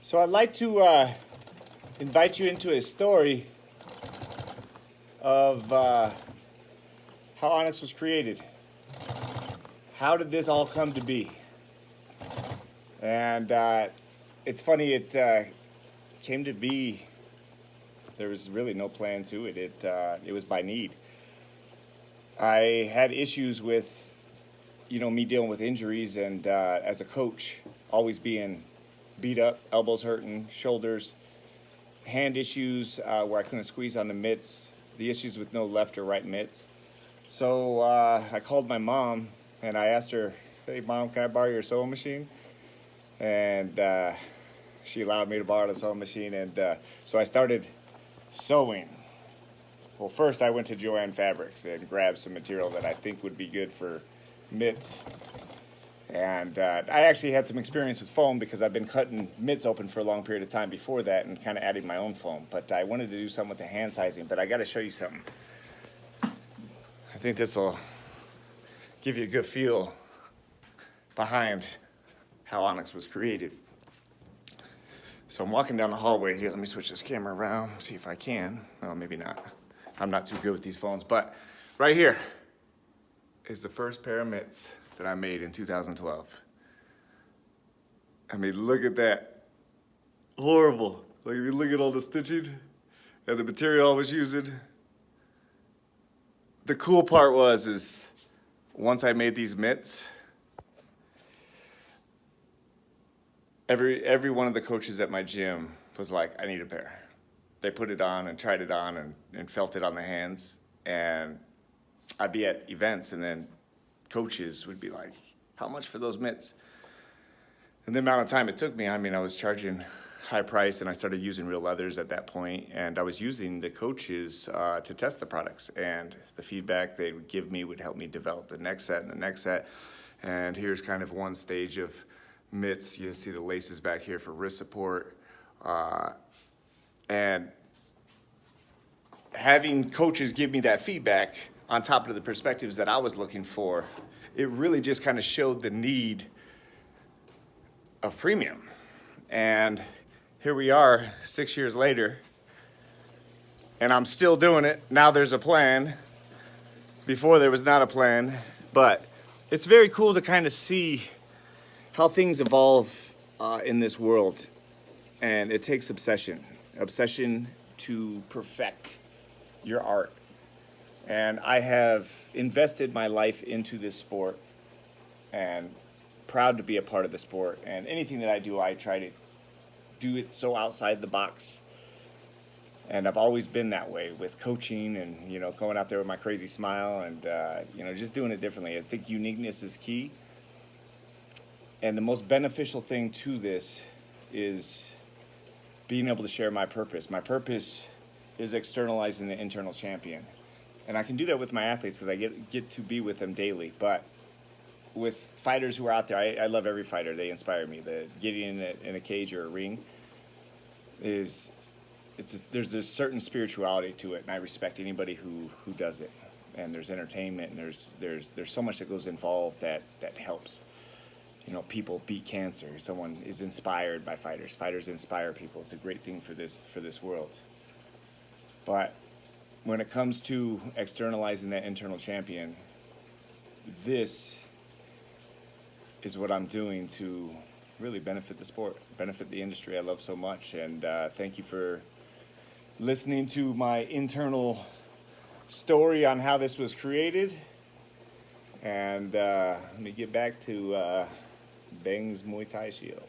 So I'd like to invite you into a story of how Onyx was created. How did this all come to be? And it's funny, it came to be. There was really no plan to it. It was by need. I had issues with, me dealing with injuries, and as a coach, always being beat up, elbows hurting, shoulders, hand issues where I couldn't squeeze on the mitts, the issues with no left or right mitts. So I called my mom and I asked her, "Hey mom, can I borrow your sewing machine?" And she allowed me to borrow the sewing machine, and so I started sewing. Well, first I went to Joann Fabrics and grabbed some material that I think would be good for mitts. And I actually had some experience with foam because I've been cutting mitts open for a long period of time before that and kind of adding my own foam. But I wanted to do something with the hand sizing, but I got to show you something. I think this will give you a good feel behind how Onyx was created. So I'm walking down the hallway here. Let me switch this camera around, see if I can. Oh, maybe not. I'm not too good with these phones, but right here is the first pair of mitts that I made in 2012. I mean, look at that. Horrible. Like, if you look at all the stitching and the material I was using. The cool part is once I made these mitts, every one of the coaches at my gym was like, "I need a pair." They put it on and tried it on and felt it on the hands. And I'd be at events and then coaches would be like, "How much for those mitts?" And the amount of time it took me, I was charging high price, and I started using real leathers at that point, and I was using the coaches to test the products, and the feedback they would give me would help me develop the next set and the next set. And here's kind of one stage of mitts. You see the laces back here for wrist support, and having coaches give me that feedback on top of the perspectives that I was looking for, it really just kind of showed the need of premium. And here we are 6 years later, and I'm still doing it. Now there's a plan. Before there was not a plan, but it's very cool to kind of see how things evolve in this world. And it takes obsession to perfect your art. And I have invested my life into this sport and proud to be a part of the sport. And anything that I do, I try to do it so outside the box. And I've always been that way with coaching and, going out there with my crazy smile and, just doing it differently. I think uniqueness is key. And the most beneficial thing to this is being able to share my purpose. My purpose is externalizing the internal champion. And I can do that with my athletes because I get to be with them daily. But with fighters who are out there, I love every fighter. They inspire me. The getting in a cage or a ring there's a certain spirituality to it, and I respect anybody who does it. And there's entertainment, and there's so much that goes involved that helps. People beat cancer. Someone is inspired by fighters. Fighters inspire people. It's a great thing for this world. But when it comes to externalizing that internal champion, this is what I'm doing to really benefit the sport, benefit the industry I love so much. And thank you for listening to my internal story on how this was created. And let me get back to Bang's Muay Thai Shield.